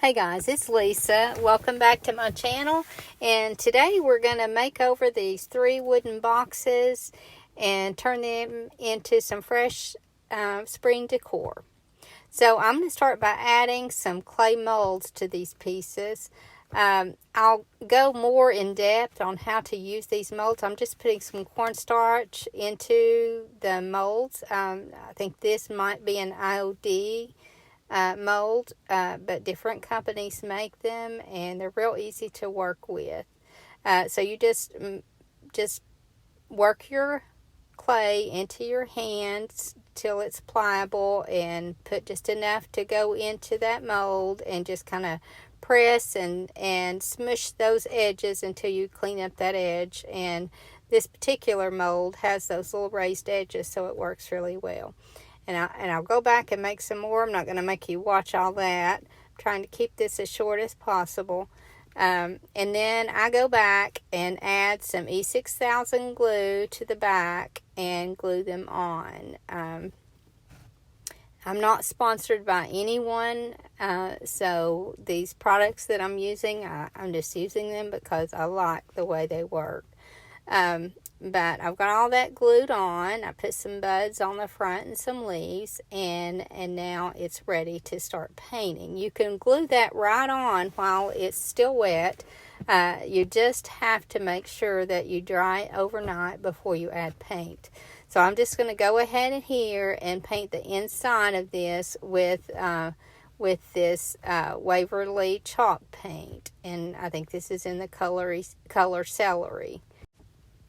Hey guys, it's Lisa. Welcome back to my channel, and today we're going to make over these 3 wooden boxes and turn them into some fresh spring decor. So I'm going to start by adding some clay molds to these pieces. I'll go more in depth on how to use these molds. I'm just putting some cornstarch into the molds. I think this might be an IOD mold, but different companies make them, and they're real easy to work with. So you just work your clay into your hands till it's pliable, and put just enough to go into that mold, and just kind of press and smush those edges until you clean up that edge. And this particular mold has those little raised edges, so it works really well. And I'll go back and make some more. I'm not going to make you watch all that. I'm trying to keep this as short as possible. And then I go back and add some E6000 glue to the back and glue them on. I'm not sponsored by anyone, so these products that I'm using, I'm just using them because I like the way they work. But I've got all that glued on. I put some buds on the front and some leaves, and now it's ready to start painting. You can glue that right on while it's still wet. You just have to make sure that you dry overnight before you add paint. So I'm just going to go ahead in here and paint the inside of this with this Waverly chalk paint, and I think this is in the color Celery.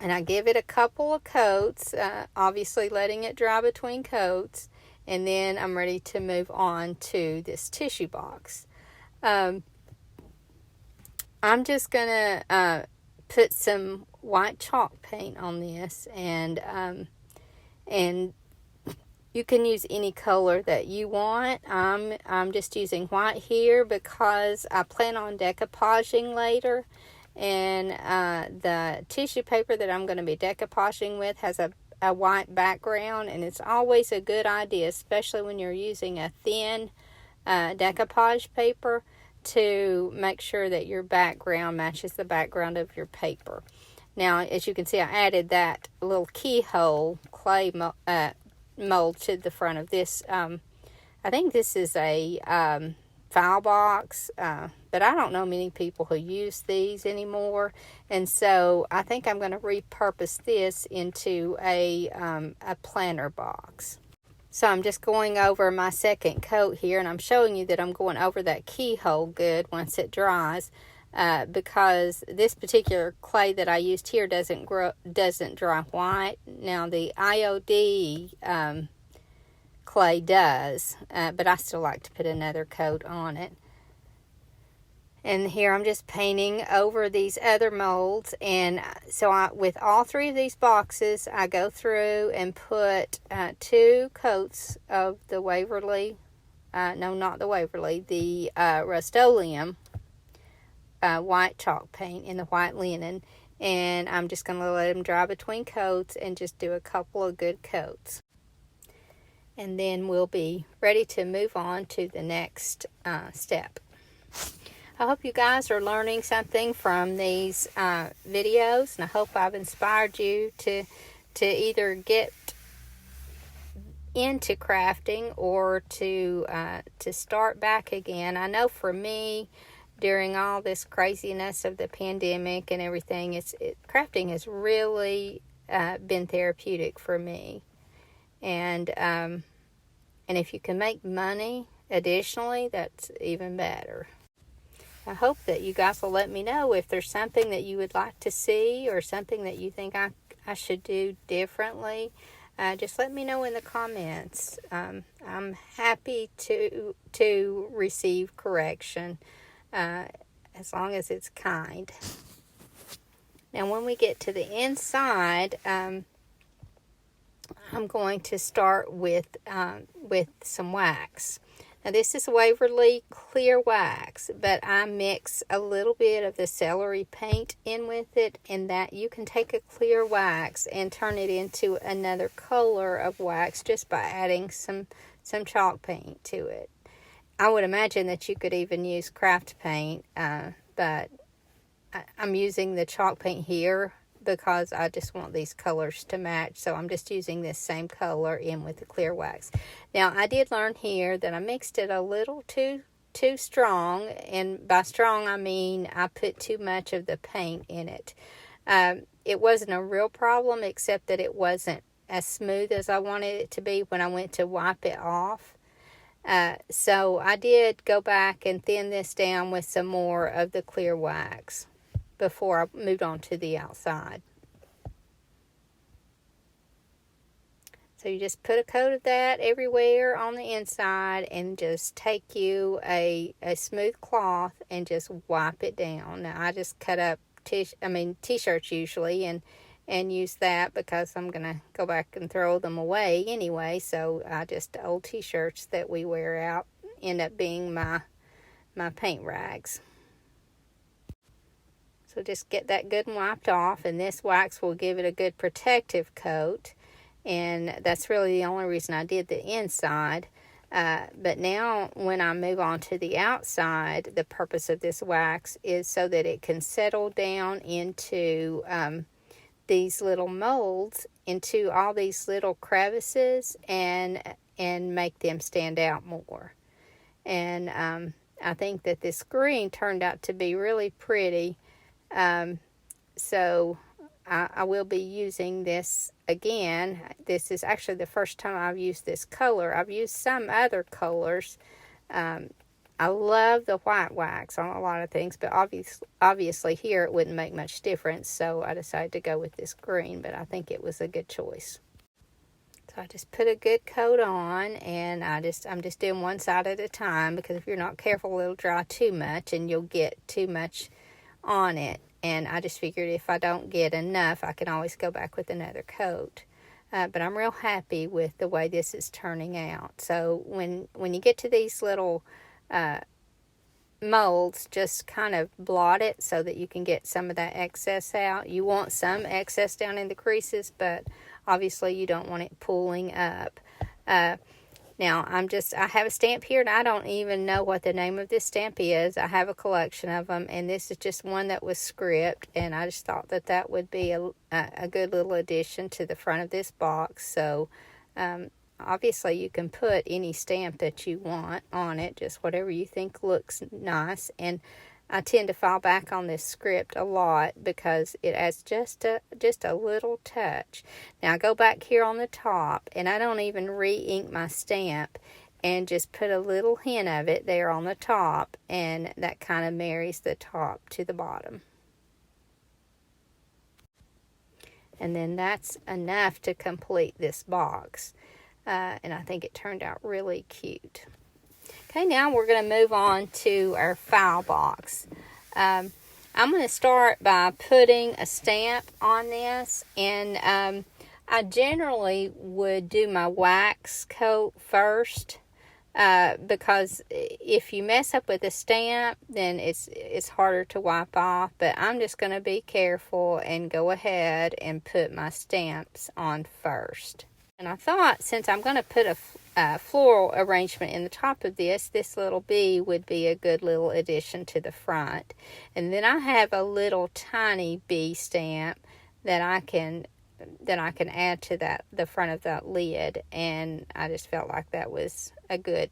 And I give it a couple of coats, obviously letting it dry between coats, and then I'm ready to move on to this tissue box. I'm just going to put some white chalk paint on this, and you can use any color that you want. I'm just using white here because I plan on decoupaging later. And the tissue paper that I'm going to be decoupaging with has a white background, and it's always a good idea, especially when you're using a thin decoupage paper, to make sure that your background matches the background of your paper. Now, as you can see, I added that little keyhole clay mold to the front of this. I think this is a file box, but I don't know many people who use these anymore, and so I think I'm going to repurpose this into a planter box. So I'm just going over my second coat here, and I'm showing you that I'm going over that keyhole good once it dries, because this particular clay that I used here doesn't dry white. Now the IOD clay does, but I still like to put another coat on it. And here I'm just painting over these other molds, and so with all 3 of these boxes, I go through and put 2 coats of the Waverly, no, not the Waverly, the Rust-Oleum white chalk paint in the white linen, and I'm just going to let them dry between coats and just do a couple of good coats. And then we'll be ready to move on to the next step. I hope you guys are learning something from these videos, and I hope I've inspired you to either get into crafting or to start back again. I know for me, during all this craziness of the pandemic and everything, crafting has really been therapeutic for me. And if you can make money additionally, that's even better. I hope that you guys will let me know if there's something that you would like to see, or something that you think I should do differently. Just let me know in the comments. I'm happy to receive correction, as long as it's kind. Now when we get to the inside, I'm going to start with some wax. Now this is Waverly clear wax, but I mix a little bit of the celery paint in with it, and that you can take a clear wax and turn it into another color of wax just by adding some chalk paint to it. I would imagine that you could even use craft paint, but I'm using the chalk paint here because I just want these colors to match. So I'm just using this same color in with the clear wax. Now, I did learn here that I mixed it a little too strong, and by strong I mean I put too much of the paint in it. It wasn't a real problem, except that it wasn't as smooth as I wanted it to be when I went to wipe it off. So I did go back and thin this down with some more of the clear wax before I moved on to the outside. So you just put a coat of that everywhere on the inside, and just take you a smooth cloth and just wipe it down. Now I just cut up t-shirts usually, and use that because I'm going to go back and throw them away anyway. So old t-shirts that we wear out end up being my paint rags. So just get that good and wiped off, and this wax will give it a good protective coat. And that's really the only reason I did the inside. But now when I move on to the outside, the purpose of this wax is so that it can settle down into these little molds, into all these little crevices, and make them stand out more. And I think that this green turned out to be really pretty. So I will be using this again. This is actually the first time I've used this color. I've used some other colors. I love the white wax on a lot of things, but obviously here it wouldn't make much difference, so I decided to go with this green, but I think it was a good choice. So I just put a good coat on, and I'm just doing one side at a time, because if you're not careful, it'll dry too much and you'll get too much on it. And I just figured if I don't get enough, I can always go back with another coat. But I'm real happy with the way this is turning out. So when you get to these little molds, just kind of blot it so that you can get some of that excess out. You want some excess down in the creases, but obviously you don't want it pooling up. Now, I have a stamp here, and I don't even know what the name of this stamp is. I have a collection of them, and this is just one that was script, and I just thought that would be a good little addition to the front of this box. So, obviously, you can put any stamp that you want on it, just whatever you think looks nice. And I tend to fall back on this script a lot because it adds just a little touch. Now I go back here on the top, and I don't even re-ink my stamp, and just put a little hint of it there on the top, and that kind of marries the top to the bottom. And then that's enough to complete this box. And I think it turned out really cute. Okay, now we're going to move on to our file box. I'm going to start by putting a stamp on this, and I generally would do my wax coat first, because if you mess up with a stamp, then it's harder to wipe off. But I'm just going to be careful and go ahead and put my stamps on first. And I thought, since I'm going to put a floral arrangement in the top of this little bee would be a good little addition to the front. And then I have a little tiny bee stamp that I can add to the front of that lid, and I just felt like that was a good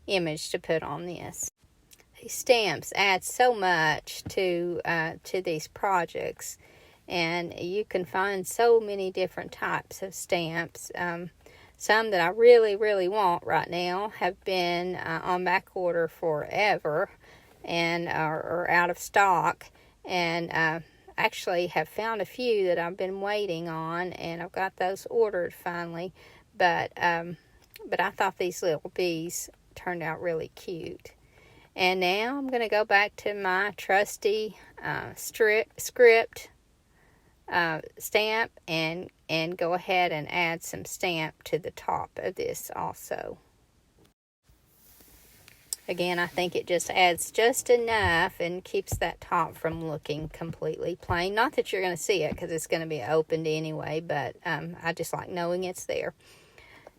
image to put on this. These stamps add so much to these projects. And you can find so many different types of stamps. Some that I really, really want right now have been on back order forever and are out of stock. And actually have found a few that I've been waiting on, and I've got those ordered finally. But I thought these little bees turned out really cute. And now I'm going to go back to my trusty script stamp and go ahead and add some stamp to the top of this also. Again, I think it just adds just enough and keeps that top from looking completely plain. Not that you're going to see it because it's going to be opened anyway, but I just like knowing it's there.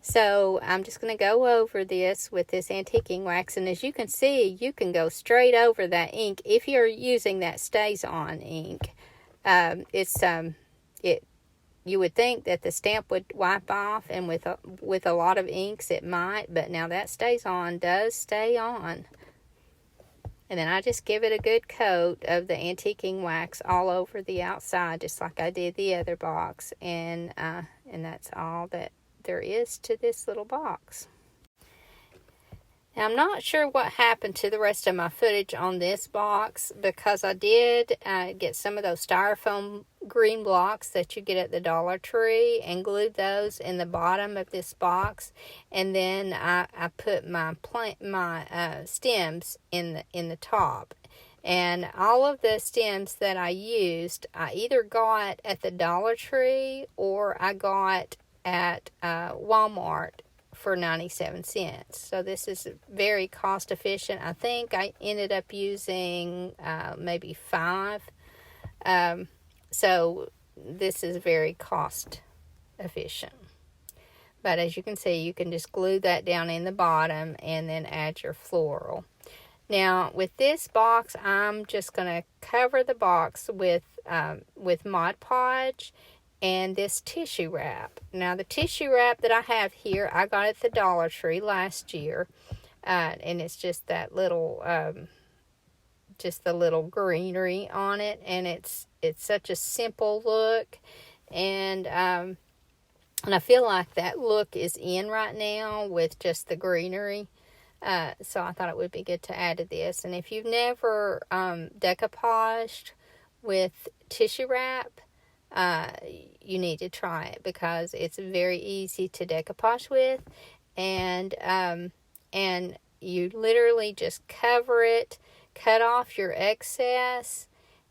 So I'm just going to go over this with this antiquing wax, and as you can see, you can go straight over that ink if you're using that stays on ink. You would think that the stamp would wipe off, and with a lot of inks it might, but now that stays on does stay on. And then I just give it a good coat of the antiquing wax all over the outside, just like I did the other box, and that's all that there is to this little box. Now, I'm not sure what happened to the rest of my footage on this box, because I did get some of those styrofoam green blocks that you get at the Dollar Tree and glued those in the bottom of this box, and then I put my stems in the top. And all of the stems that I used, I either got at the Dollar Tree or I got at Walmart for 97 cents. So this is very cost efficient. I think I ended up using maybe 5. So this is very cost efficient. But as you can see, you can just glue that down in the bottom and then add your floral. Now with this box, I'm just going to cover the box with Mod Podge and this tissue wrap. Now the tissue wrap that I have here, I got at the Dollar Tree last year, and it's just that little, just the little greenery on it, and it's such a simple look, and I feel like that look is in right now with just the greenery. So I thought it would be good to add to this. And if you've never decoupaged with tissue wrap, you need to try it, because it's very easy to decoupage with, and you literally just cover it, cut off your excess,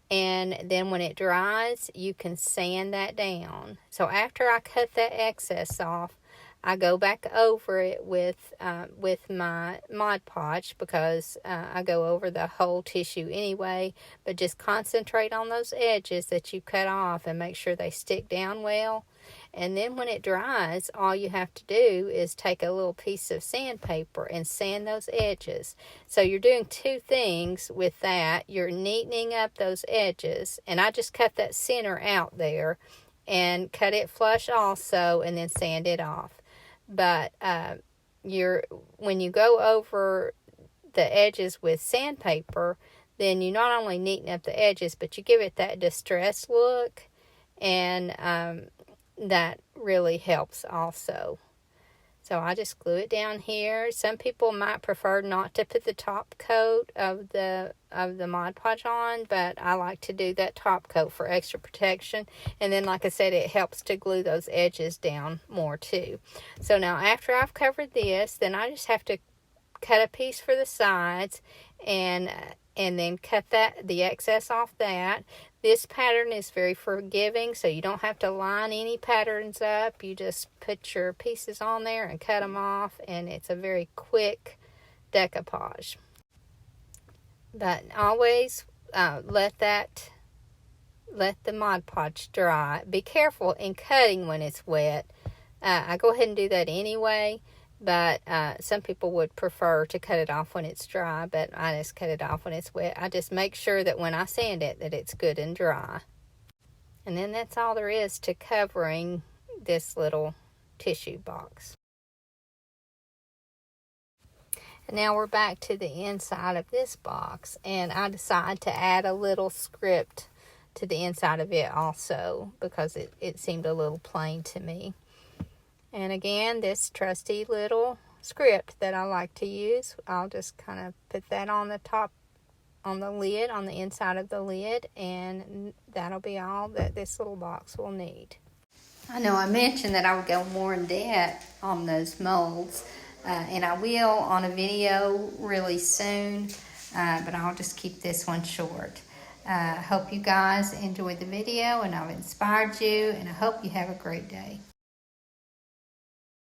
and then when it dries, you can sand that down. So after I cut that excess off, I go back over it with my Mod Podge, because I go over the whole tissue anyway, but just concentrate on those edges that you cut off and make sure they stick down well. And then when it dries, all you have to do is take a little piece of sandpaper and sand those edges. So you're doing 2 things with that. You're neatening up those edges, and I just cut that center out there and cut it flush also, and then sand it off. But when you go over the edges with sandpaper, then you not only neaten up the edges, but you give it that distressed look, and that really helps also. So I just glue it down here. Some people might prefer not to put the top coat of the Mod Podge on, but I like to do that top coat for extra protection. And then, like I said, it helps to glue those edges down more too. So now after I've covered this, then I just have to cut a piece for the sides and then cut the excess off that. This pattern is very forgiving, so you don't have to line any patterns up. You just put your pieces on there and cut them off, and it's a very quick decoupage. But always let the Mod Podge dry. Be careful in cutting when it's wet. I go ahead and do that anyway, but some people would prefer to cut it off when it's dry, but I just cut it off when it's wet. I just make sure that when I sand it, that it's good and dry. And then that's all there is to covering this little tissue box. And now we're back to the inside of this box, and I decided to add a little script to the inside of it also, because it seemed a little plain to me. And again, this trusty little script that I like to use, I'll just kind of put that on the top, on the lid, on the inside of the lid, and that'll be all that this little box will need. I know I mentioned that I would go more in depth on those molds, and I will on a video really soon, but I'll just keep this one short. Hope you guys enjoyed the video, and I've inspired you, and I hope you have a great day.